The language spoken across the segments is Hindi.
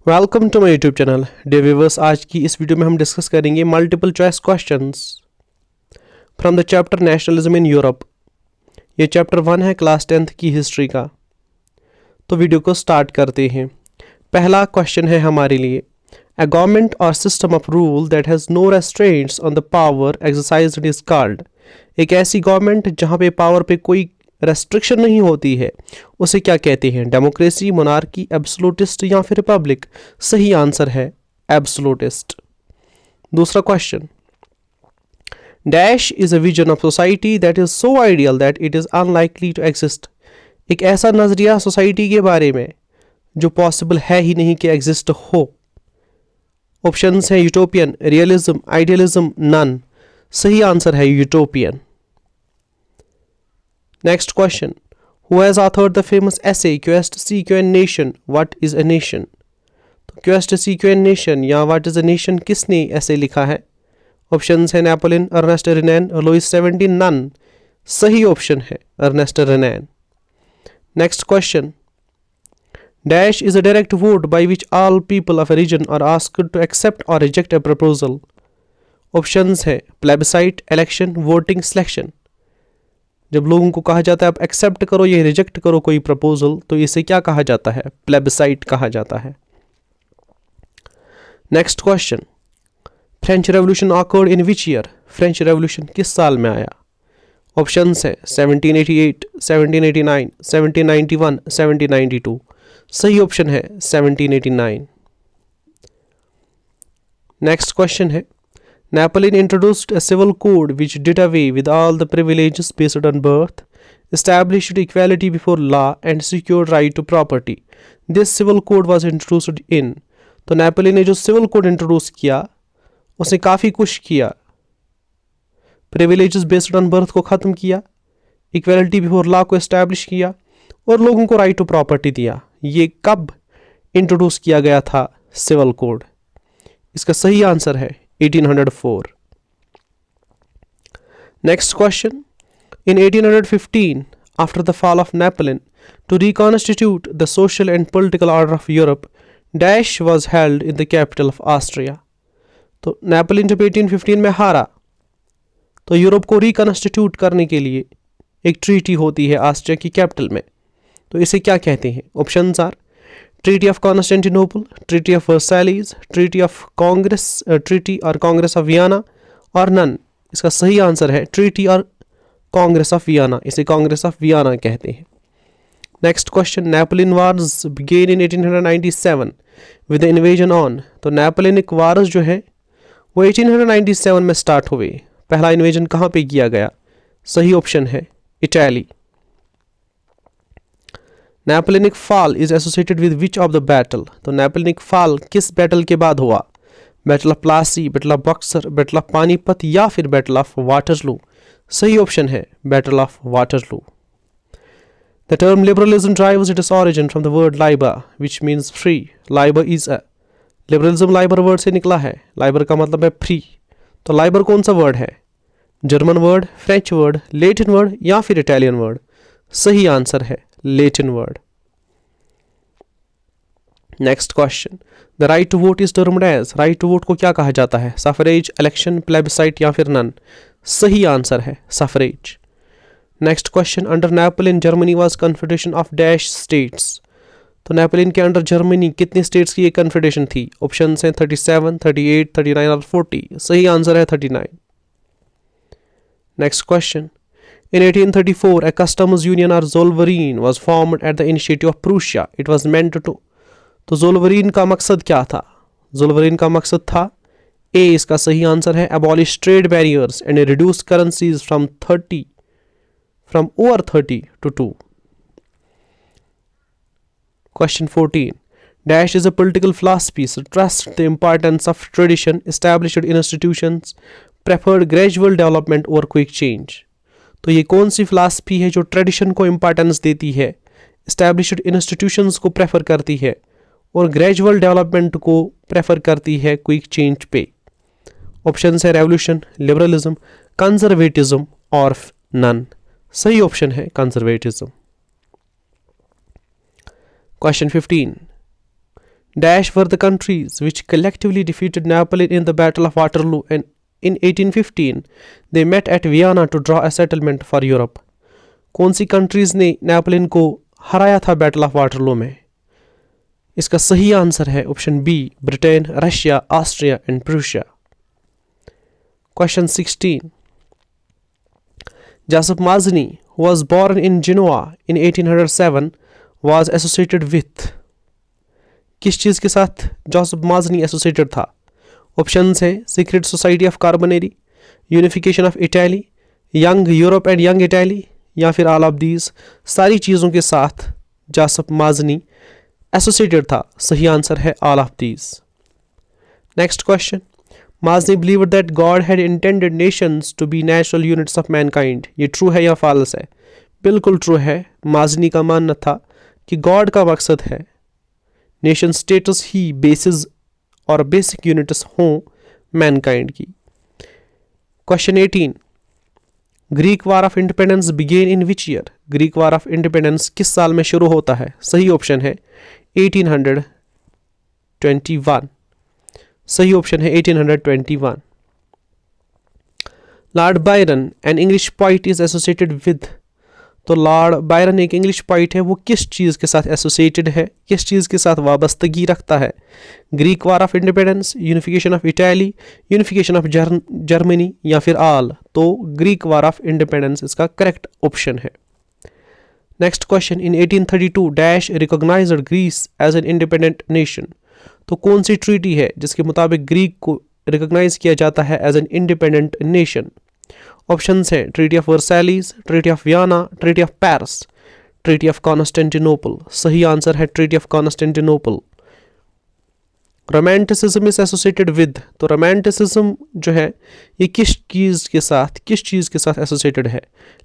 Welcome to my YouTube channel dear viewers. आज की इस वीडियो में हम डिस्कस करेंगे multiple choice questions from the chapter nationalism in Europe. ये चैप्टर 1 है क्लास 10th की हिस्ट्री का। तो वीडियो को स्टार्ट करते हैं। पहला क्वेश्चन है हमारे लिए, अ गवर्नमेंट और system of rule that has no restraints on the power exercised is called. एक ऐसी गवर्नमेंट जहाँ पे पावर पे कोई रेस्ट्रिक्शन नहीं होती है उसे क्या कहते हैं? डेमोक्रेसी, मोनार्की, एब्सोल्यूटिस्ट या फिर रिपब्लिक? सही आंसर है एब्सोल्यूटिस्ट। दूसरा question, dash is a vision of society that is so ideal that it is unlikely to exist. एक ऐसा नजरिया सोसाइटी के बारे में जो पॉसिबल है ही नहीं कि एग्जिस्ट हो। ऑप्शंस हैं यूटोपियन, रियलिज्म, आइडियलिज्म, नन। सही आंसर है utopian. Next question, who has authored the famous essay Quest Seek and Nation? What is a nation? तो Quest Seek and Nation या What is a Nation किसने ऐसे लिखा है? ऑप्शंस है Napoleon, Ernest Renan, Louis 17, none. सही ऑप्शन है Ernest Renan. Next question, dash is a direct vote by which all people of a region are asked to accept और रिजेक्ट अ प्रपोजल। ऑप्शंस है प्लेबिसाइट, इलेक्शन, वोटिंग, सिलेक्शन। जब लोगों को कहा जाता है आप एक्सेप्ट करो या रिजेक्ट करो कोई प्रपोजल, तो इसे क्या कहा जाता है? प्लेबिसाइट कहा जाता है। Next question, French revolution occurred in which year? French revolution किस साल में आया? ऑप्शंस है 1788, 1789, 1791, 1792। सही ऑप्शन है 1789। नेक्स्ट क्वेश्चन है, Napoleon introduced a civil code which did away with all the privileges based on birth, established equality before law and secured right to property. This civil code was introduced in। तो नेपोलियन ने जो सिविल कोड इंट्रोड्यूस किया उसने काफ़ी कुछ किया। प्रिविलेजेस बेस्ड ऑन बर्थ को ख़त्म किया, इक्वालिटी बिफोर लॉ को एस्टैब्लिश किया और लोगों को राइट टू प्रॉपर्टी दिया। ये कब इंट्रोड्यूस किया गया था सिविल कोड? इसका सही आंसर है 1804। Next question, in 1815, after the fall of Napoleon, to reconstitute the social and political order of Europe, dash was held in the capital of Austria। तो नेपोलियन जब 1815 में हारा तो यूरोप को रिकॉन्स्टिट्यूट करने के लिए एक ट्रीटी होती है ऑस्ट्रिया की कैपिटल में। तो इसे क्या कहते हैं? Options are treaty of Constantinople, treaty of Versailles, treaty of congress, treaty और कांग्रेस ऑफ वियना और नन। इसका सही आंसर है ट्रीटी और कांग्रेस ऑफ वियना। इसे कांग्रेस ऑफ वियना कहते हैं। Next question, Napoleon wars begin in 1897 with the invasion on. तो नेपोलियनिक वार्स जो है वो 1897 में स्टार्ट हुए। पहला इन्वेजन कहाँ पे किया गया? सही ऑप्शन है Italy. Napoleonic fall is associated with which of the battle? तो नेपोलियनिक फॉल किस बैटल के बाद हुआ? Battle of Plassey, battle of Buxar, battle of Panipat या फिर बैटल ऑफ वाटरलू? सही ऑप्शन है battle of Waterloo. The term liberalism drives its origin from the word Liber which means free. Liber is a, liberalism Liber word से निकला है। लाइबर का मतलब है फ्री। तो लाइबर कौन सा वर्ड है? German word, French word, Latin word या फिर इटालियन वर्ड? सही आंसर है Latin word. Next question, the right to vote is termed as. Right to vote को क्या कहा जाता है? सफरेज, इलेक्शन, प्लेबिसाइट या फिर नन? सही आंसर है suffrage. Next question, under Napoleon Germany was confederation of dash states. तो नेपोलियन के अंडर जर्मनी कितने स्टेट्स की एक कन्फेडरेशन थी? ऑप्शन हैं 37, 38, 39 और 40। सही आंसर है 39। Next question, in 1834 a customs union or zollverein was formed at the initiative of Prussia. It was meant to। तो जोलवरीन का मकसद क्या था? जोलवरीन का मकसद था ए, इसका सही आंसर है abolish trade barriers and reduce currencies from over 30 to 2। Question 14, dash is a political philosophy stressed the importance of tradition, established institutions, preferred gradual development over quick change। तो ये कौन सी फिलासफी है जो ट्रेडिशन को इम्पोर्टेंस देती है, इस्टेब्लिश्ड इंस्टीट्यूशंस को प्रेफर करती है और ग्रेजुअल डेवलपमेंट को प्रेफर करती है क्विक चेंज पे? ऑप्शन है रेवोल्यूशन, लिबरलिज्म, कंजर्वेटिज्म और नन। सही ऑप्शन है conservatism. Question 15, Dash were the countries which collectively defeated Napoleon in the Battle of Waterloo, and in 1815 they met at Vienna to draw a settlement for Europe. कौन सी कंट्रीज ने नेपोलियन को हराया था बैटल ऑफ वाटरलू में? इसका सही आंसर है option B, Britain, Russia, Austria and Prussia. Question 16. Joseph Mazzini, who was born in Genoa in 1807, was associated with. किस चीज़ के साथ जोसेफ माजनी एसोसिएटेड था? ऑप्शंस है secret society of Carbonari, unification of Italy, young Europe and young Italy, या फिर ऑल ऑफ दीज. सारी चीज़ों के साथ जोसेफ माजनी एसोसिएटेड था. सही आंसर है all of these. Next question. Mazni believed that God had intended nations to be natural units of mankind. ये ट्रू है या फॉल्स है? बिल्कुल ट्रू है. माजनी का मानना था कि गॉड का मकसद है नेशन स्टेटस ही बेसिस और बेसिक यूनिट्स हों मैनकाइंड की. Question 18. Greek war of independence began in which year? Greek war of independence किस साल में शुरू होता है? सही ऑप्शन है 1821. सही ऑप्शन है 1821. Lord Byron an English poet is associated with. तो लॉर्ड बायरन एक इंग्लिश पोइट है, वो किस चीज़ के साथ एसोसिएटेड है, किस चीज़ के साथ वाबस्तगी रखता है? Greek war of independence, unification of Italy, unification of Germany, या फिर ऑल. तो ग्रीक वार ऑफ इंडिपेंडेंस इसका करेक्ट ऑप्शन है. Next question. In 1832 dash recognized Greece as an independent nation. तो कौन सी ट्रीटी है जिसके मुताबिक ग्रीक को रिकॉग्नाइज किया जाता है as an independent nation? Options हैं treaty of Versailles, treaty of Vienna, treaty of Paris, treaty of Constantinople. सही आंसर है treaty of Constantinople. Romanticism is associated with. तो रोमांटिसिज्म जो है ये किस चीज़ के साथ एसोसिएटेड है?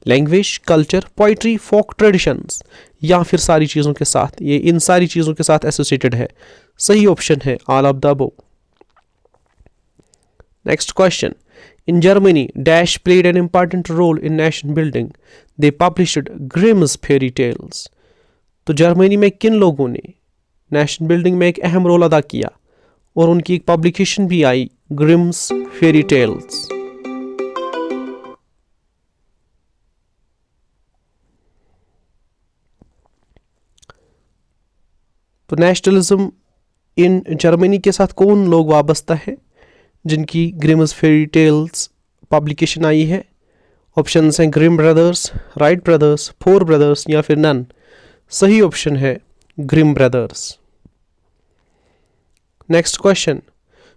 Language, culture, poetry, folk traditions, या फिर सारी चीज़ों के साथ? ये इन सारी चीज़ों के साथ एसोसिएटेड है. सही ऑप्शन है all of the above. Next question. In Germany dash played an important role in nation building. They published Grimm's fairy tales. तो जर्मनी में किन लोगों ने नेशन बिल्डिंग में एक अहम रोल अदा किया और उनकी एक पब्लिकेशन भी आई, ग्रिम्स फेरी टेल्स. तो नेशनलिज्म इन जर्मनी के साथ कौन लोग वाबस्ता है जिनकी ग्रिम्स फेरी टेल्स पब्लिकेशन आई है? ऑप्शंस हैं Grimm brothers, Wright brothers, four brothers, या फिर नन. सही ऑप्शन है Grimm brothers. Next question.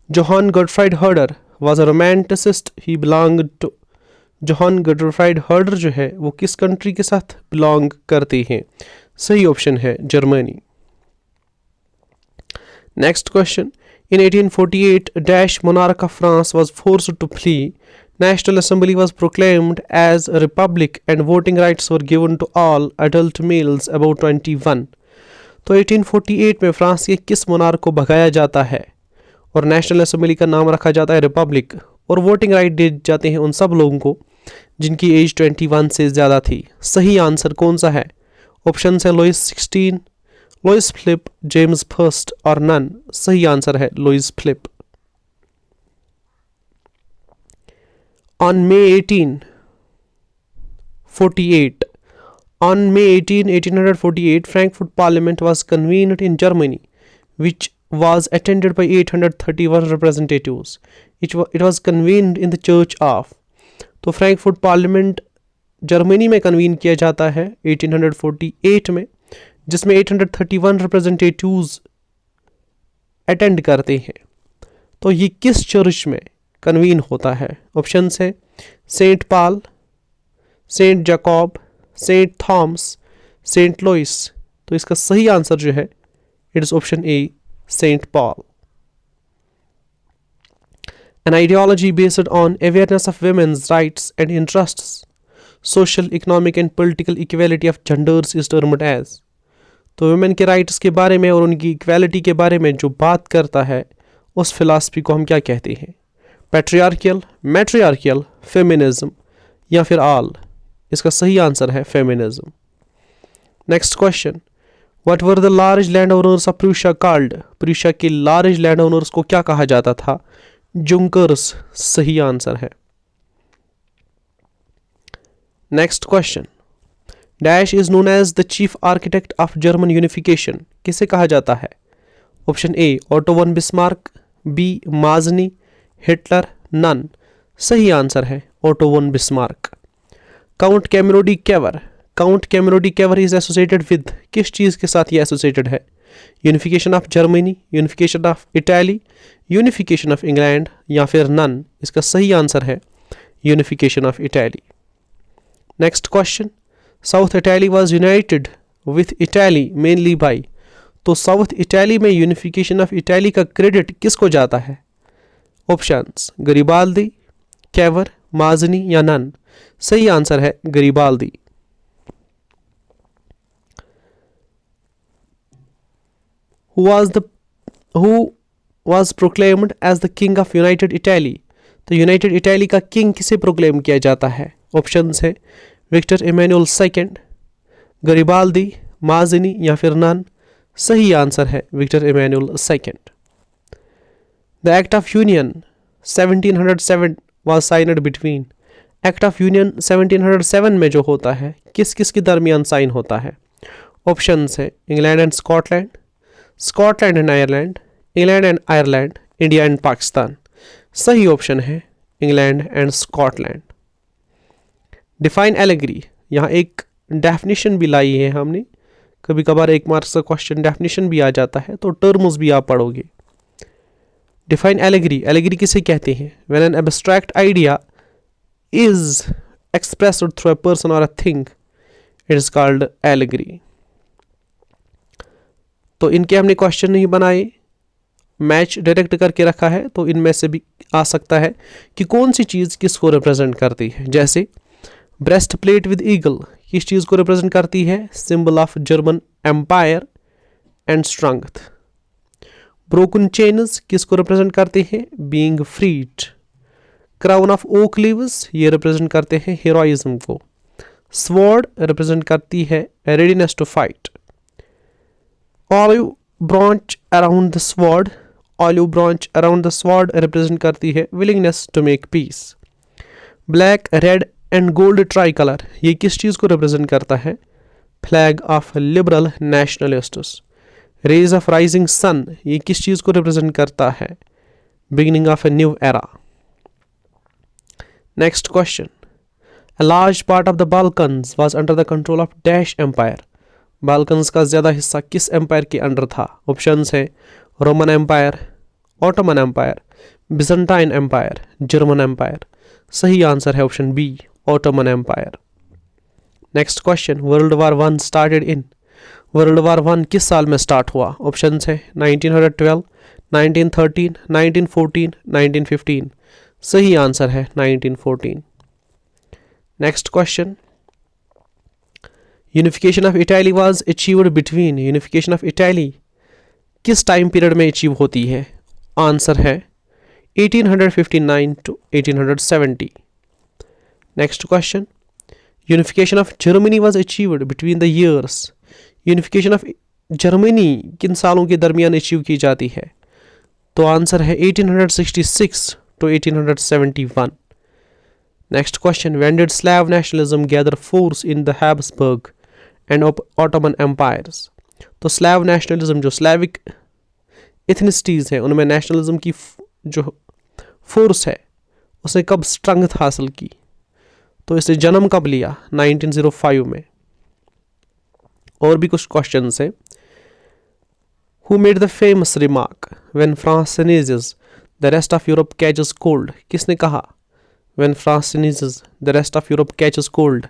Johann Gottfried Herder was a romanticist. He belong to. Johann Gottfried Herder जो है वो किस कंट्री के साथ बिलोंग करते हैं? सही ऑप्शन है Germany. Next question. In 1848, Dash monarch of France was forced to flee. National Assembly was proclaimed as a republic and voting rights were given to all adult males above 21. तो 1848 में फ्रांस के किस मोनार्क को भगाया जाता है और नेशनल असेंबली का नाम रखा जाता है रिपब्लिक, और वोटिंग राइट दिए जाते हैं उन सब लोगों को जिनकी एज 21 से ज़्यादा थी? सही आंसर कौन सा है? ऑप्शन है Louis 16, Louis Philippe, James first, और नन. सही आंसर है Louis Philippe. On May 18, 1848, Frankfurt Parliament was convened in Germany, which was attended by 831 representatives. It was convened in the Church of. तो फ्रैंकफर्ट पार्लियामेंट जर्मनी में कन्वीन किया जाता है 1848 में, जिसमें 831 रिप्रेजेंटेटिव्स अटेंड करते हैं. तो ये किस चर्च में कन्वीन होता है? ऑप्शंस है Saint Paul, Saint Jacob, Saint Thomas, Saint Louis. तो इसका सही आंसर जो है it is option A, Saint Paul. An ideology based on awareness of women's rights and interests, social, economic and political equality of genders is termed as. तो वुमेन के राइट्स के बारे में और उनकी इक्वालिटी के बारे में जो बात करता है उस फिलॉसफी को हम क्या कहते हैं? पैट्रियार्कियल, मैट्रियार्कियल, फेमिनिज्म, या फिर ऑल? इसका सही आंसर है feminism. Next question. What were the large landowners of Prussia called? Prussia के लार्ज लैंड ओनर्स को क्या कहा जाता था? जुंकर्स सही आंसर है। Next question, dash is known as the chief architect of German unification, किसे कहा जाता है? Option A Otto von Bismarck, B Mazzini, Hitler, none. सही आंसर है Otto von Bismarck. Count Camillo di Cavour, Count Camillo di Cavour is associated with, किस चीज के साथ ये एसोसिएटेड है? Unification of Germany, unification of Italy, unification of England या फिर नन। इसका सही आंसर है unification of Italy. Next question, south Italy was United with Italy mainly by, तो साउथ इटली में यूनिफिकेशन ऑफ इटली का क्रेडिट किसको जाता है? ऑप्शंस गरिबाल्दी, केवर, माजनी या नन। सही आंसर है गरिबाल्दी। who was proclaimed as the king of United Italy, तो यूनाइटेड इटली का किंग किसे प्रोक्लेम किया जाता है? ऑप्शंस है Victor Emmanuel second, Garibaldi, Mazzini या फिर नन। सही आंसर है Victor Emmanuel second. The act of union 1707 was signed between, act of union 1707 में जो होता है किस किस के दरमियान साइन होता है? ऑप्शंस है England and Scotland, Scotland and Ireland, England and Ireland, India and Pakistan. सही ऑप्शन है England and Scotland. Define allegory, यहाँ एक डेफिनेशन भी लाई है हमने, कभी कभार एक मार्क्स का क्वेश्चन डेफिनेशन भी आ जाता है तो टर्म्स भी आप पढ़ोगे। डिफाइन एलेगरी, एलेगरी किसे कहते हैं? When an abstract idea is expressed through a person or a thing, it is called allegory. तो इनके हमने क्वेश्चन नहीं बनाए, मैच डायरेक्ट करके रखा है, तो इनमें से भी आ सकता है कि कौन सी चीज़ किसको रिप्रेजेंट करती है। जैसे ब्रेस्ट प्लेट विद ईगल किस चीज़ को रिप्रेजेंट करती है? Symbol of German empire and strength. Broken chains किसको रिप्रेजेंट करते हैं? Being freed. Crown of oak leaves ये रिप्रेजेंट करते हैं हीरोइज्म को। स्वॉर्ड रिप्रेजेंट करती है readiness to fight. Olive branch around the sword, olive branch around the sword represent करती है willingness to make peace. Black, red and gold tricolour ये किस चीज़ को रिप्रेजेंट करता है? Flag of liberal nationalists. Raise of rising sun ये किस चीज़ को रिप्रेजेंट करता है? Beginning of a new era. Next question, a large part of the Balkans was under the control of dash empire, Balkans का ज़्यादा हिस्सा किस एम्पायर के अंडर था? ऑप्शंस है Roman empire, Ottoman empire, Byzantine empire, German empire. सही आंसर है option B Ottoman empire. Next question, world war one started in, world war one किस साल में स्टार्ट हुआ? ऑप्शंस है 1912, 1913, 1914, 1915। सही आंसर है 1914। Next question, unification of Italy was achieved between, unification of Italy किस टाइम पीरियड में अचीव होती है? आंसर है 1859 to 1870। Next question, unification of Germany was achieved between the years, unification of Germany किन सालों के दरमियान अचीव की जाती है? तो आंसर है 1866 to 1871। Next question, when did Slav nationalism gather force in the Habsburg and Ottoman empires, तो स्लैव नेशनलिज्म जो स्लैविक इथनिसिटीज़ हैं उनमें नेशनलिज्म की जो फोर्स है उसने कब स्ट्रेंथ हासिल की? तो इसे जन्म कब लिया? 1905 में। और भी कुछ क्वेश्चंस हैं। Who made the famous remark when France sneezes the rest of Europe catches cold, किसने कहा when France sneezes the rest of Europe catches cold?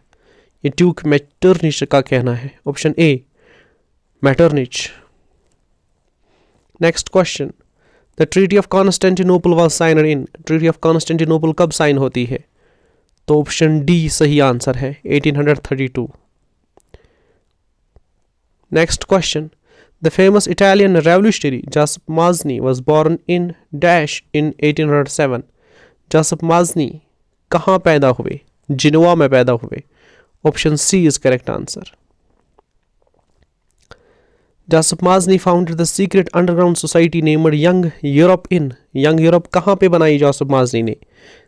ये ड्यूक मेटरनिच का कहना है। Option A Metternich. Next question, the treaty of Constantinople was signed in, treaty of Constantinople कब साइन होती है? तो ऑप्शन डी सही आंसर है 1832। Next question, the famous Italian revolutionary Joseph Mazzini was born in dash in 1807, Joseph Mazzini कहाँ पैदा हुए? जिनोवा में पैदा हुए। Option C is correct answer. Joseph Mazzini founded the secret underground society named Young Europe in Young Europe कहाँ पे बनाई जोसेफ माजनी ने?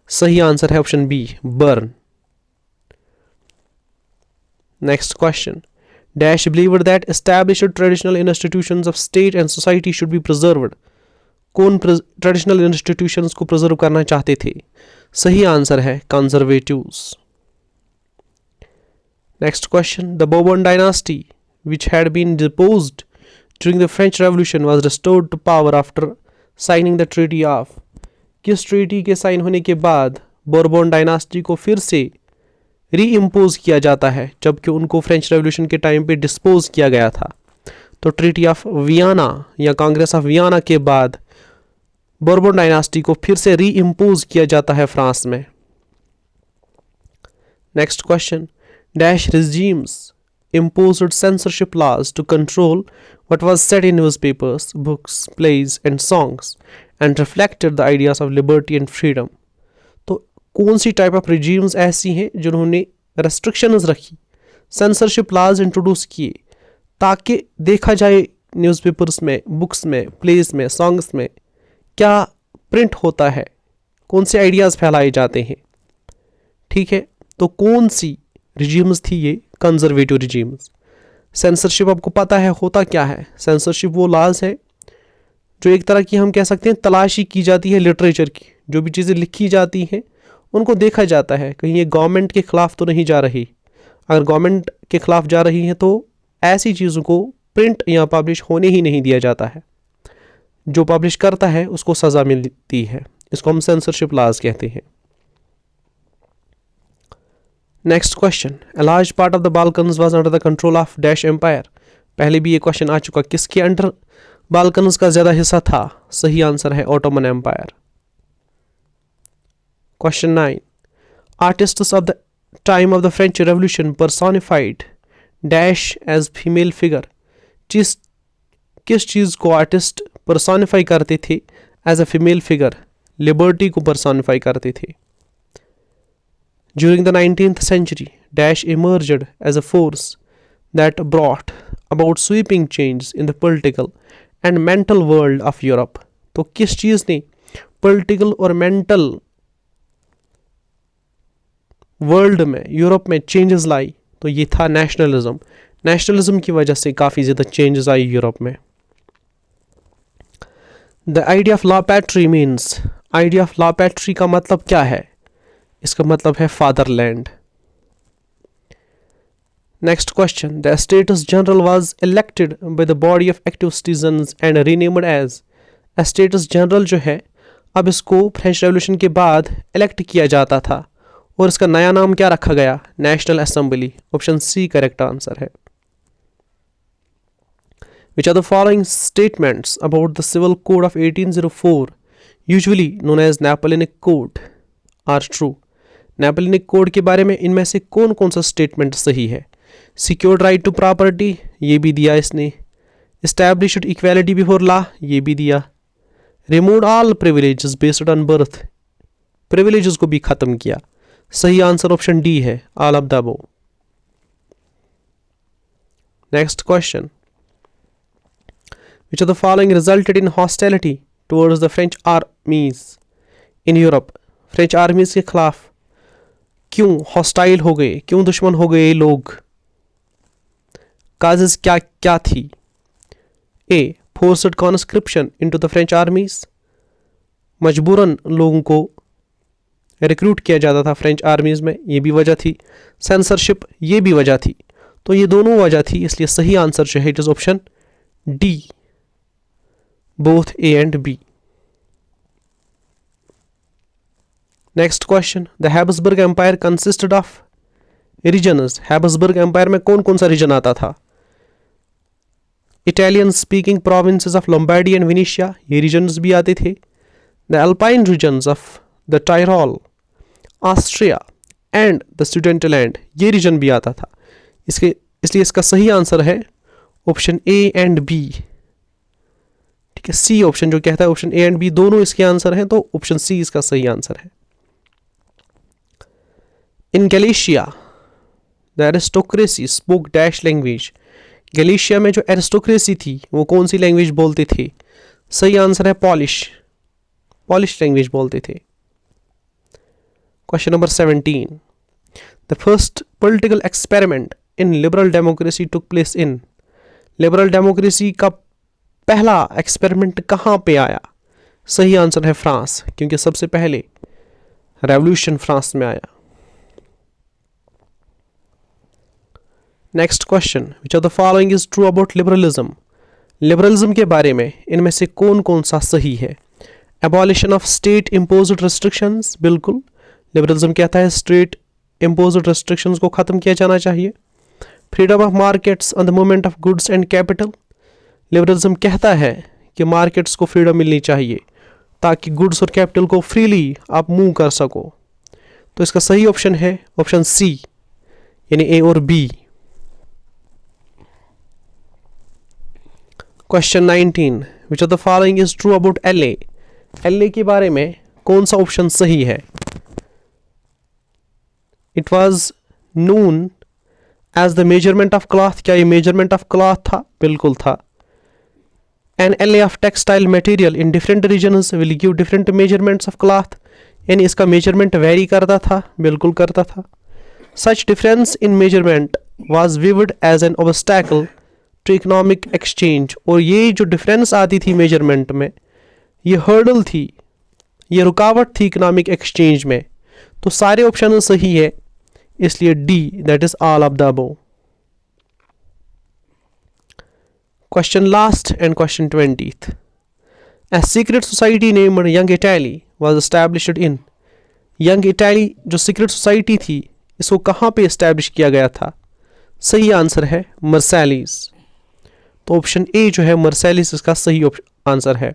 सही आंसर है option B, Berne. Next question. Dash believed that established traditional institutions of state and society should be preserved. कौन ट्रेडिशनल इंस्टीट्यूशंस को प्रिजर्व करना चाहते थे? सही आंसर है conservatives. Next question. The Bourbon dynasty which had been deposed during the French Revolution was restored to power after signing the Treaty of. किस ट्रीटी के साइन होने के बाद बोर्बन डायनास्टी को फिर से री इम्पोज किया जाता है जबकि उनको फ्रेंच रेवोल्यूशन के टाइम पे डिस्पोज किया गया था? तो ट्रीटी ऑफ वियना या कांग्रेस ऑफ वियना के बाद बोर्बन डायनास्टी को फिर से री इम्पोज किया जाता है फ्रांस में. Next question. Dash regimes imposed censorship laws to control what was said in newspapers, books, plays and songs and reflected the ideas of liberty and freedom. तो कौन सी टाइप ऑफ रिजीम्स ऐसी हैं जिन्होंने रेस्ट्रिक्शंस रखी, सेंसरशिप लॉज इंट्रोड्यूस किए ताकि देखा जाए न्यूज़पेपर्स में, बुक्स में, प्लेस में, सॉन्ग्स में क्या प्रिंट होता है, कौन से आइडियाज़ फैलाए जाते हैं. ठीक है, तो कौन सी रिजीम्स थी ये? Conservative regimes. सेंसरशिप आपको पता है होता क्या है? सेंसरशिप वो लॉज है जो एक तरह की हम कह सकते हैं तलाशी की जाती है लिटरेचर की. जो भी चीज़ें लिखी जाती हैं उनको देखा जाता है कहीं ये गवर्नमेंट के ख़िलाफ़ तो नहीं जा रही. अगर गवर्नमेंट के ख़िलाफ़ जा रही है तो ऐसी चीज़ों को प्रिंट या पब्लिश होने ही नहीं दिया जाता है. जो पब्लिश करता है उसको सज़ा मिलती है. इसको हम सेंसरशिप लॉज कहते हैं. Next question. A large part of the Balkans was under the control of Dash Empire. पहले भी ये क्वेश्चन आ चुका. किसके अंडर बाल्कन्स का ज़्यादा हिस्सा था? सही आंसर है Ottoman empire. Question 9. Artists of the time of the French Revolution personified Dash as female figure. किस चीज़ को आर्टिस्ट पर्सोनिफाई करते थे as a female figure? Liberty को पर्सोनिफाई करते थे. During the 19th century, Dash emerged as a force that brought about sweeping changes in the political and mental world of Europe. तो किस चीज़ ने political और mental वर्ल्ड में, यूरोप में चेंजेस लाई? तो ये था नेशनलिज्म. नेशनलिज्म की वजह से काफ़ी ज़्यादा चेंजेस आई यूरोप में. The idea of la patrie means. Idea of la patrie का मतलब क्या है? इसका मतलब है fatherland. Next question. The Estates General was elected by the body of active citizens and renamed as. Estates General जो है अब इसको फ्रेंच रेवोल्यूशन के बाद इलेक्ट किया जाता था और इसका नया नाम क्या रखा गया? National assembly. Option C correct answer है. Which are the following statements about the civil code of 1804, usually known as Napoleonic Code, are true? Napoleonic code के बारे में इनमें से कौन कौन सा स्टेटमेंट सही है? सिक्योर्ड राइट टू प्रॉपर्टी, ये भी दिया इसने. इस्टेब्लिश्ड इक्वालिटी बिफोर लॉ, ये भी दिया. Remove all privileges based on birth, privileges को भी ख़त्म किया. सही आंसर ऑप्शन डी है, all of the above. Next question. Which of the following resulted in hostility towards the French armies in Europe? French आर्मीज के खिलाफ क्यों हॉस्टाइल हो गए, क्यों दुश्मन हो गए लोग? काजेस क्या क्या थी? A. Forced conscription into the French armies, मजबूरन लोगों को रिक्रूट किया जाता था फ्रेंच आर्मीज में, ये भी वजह थी. सेंसरशिप, ये भी वजह थी. तो ये दोनों वजह थी, इसलिए सही आंसर जो है it is option D, both A and B. Next question. The Habsburg Empire consisted of regions. Habsburg Empire में कौन कौन सा रीजन आता था? Italian speaking provinces of Lombardy and Venetia, ये रीजन्स भी आते थे. The Alpine regions of the Tyrol, Austria and the Sudetenland, ये रीजन भी आता था. इसलिए इसका सही आंसर है ऑप्शन ए एंड बी. ठीक है, सी ऑप्शन जो कहता है ऑप्शन ए एंड बी दोनों इसके आंसर हैं, तो ऑप्शन सी इसका सही आंसर है. In Galicia the aristocracy spoke dash language, Galicia में जो एरिस्टोक्रेसी थी वो कौन सी लैंग्वेज बोलते थे? सही आंसर है पॉलिश लैंग्वेज बोलते थे। Question number 17, the first political experiment in liberal democracy took place in. Liberal democracy का पहला एक्सपेरिमेंट कहाँ पे आया? सही आंसर है फ्रांस, क्योंकि सबसे पहले रेवोल्यूशन फ्रांस में आया। Next question, which of the following is true about liberalism. Liberalism के बारे में इनमें से कौन कौन सा सही है? Abolition of state imposed restrictions, बिल्कुल लिबरलिज्म कहता है स्टेट इम्पोज्ड रिस्ट्रिक्शंस को खत्म किया जाना चाहिए। Freedom of markets on the movement of goods and capital, liberalism कहता है कि मार्केट्स को फ्रीडम मिलनी चाहिए ताकि गुड्स और कैपिटल को फ्रीली आप मूव कर सको। तो इसका सही ऑप्शन है ऑप्शन सी, यानी ए और B. Question 19, which of the following is true about ell. Ell के बारे में कौन सा ऑप्शन सही है? It was known as the measurement of cloth, क्या ये मेजरमेंट ऑफ क्लॉथ था? बिल्कुल था। An ell of textile material in different regions will give different measurements of cloth, यानी इसका मेजरमेंट वेरी करता था, बिल्कुल करता था। Such difference in measurement was viewed as an obstacle to economic exchange, और ये जो डिफरेंस आती थी मेजरमेंट में, ये हर्डल थी, ये रुकावट थी इकोनॉमिक एक्सचेंज में। तो सारे ऑप्शन सही है, इसलिए D, that is all of the above. Question last and question 20th, a secret society named young Italy was established in. Young Italy जो सीक्रेट सोसाइटी थी, इसको कहाँ पे एस्टैब्लिश किया गया था? सही आंसर है मर्सेलिस। तो ऑप्शन ए जो है मर्सेलिस इसका सही आंसर है।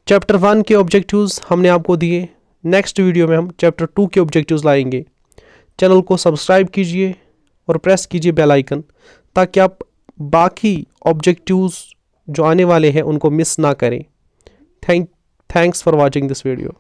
चैप्टर 1 के ऑब्जेक्टिव्स हमने आपको दिए, नेक्स्ट वीडियो में हम चैप्टर 2 के ऑब्जेक्टिव्स लाएंगे। चैनल को सब्सक्राइब कीजिए और प्रेस कीजिए बेल आइकन, ताकि आप बाकी ऑब्जेक्टिव्स जो आने वाले हैं उनको मिस ना करें। Thanks for watching this video.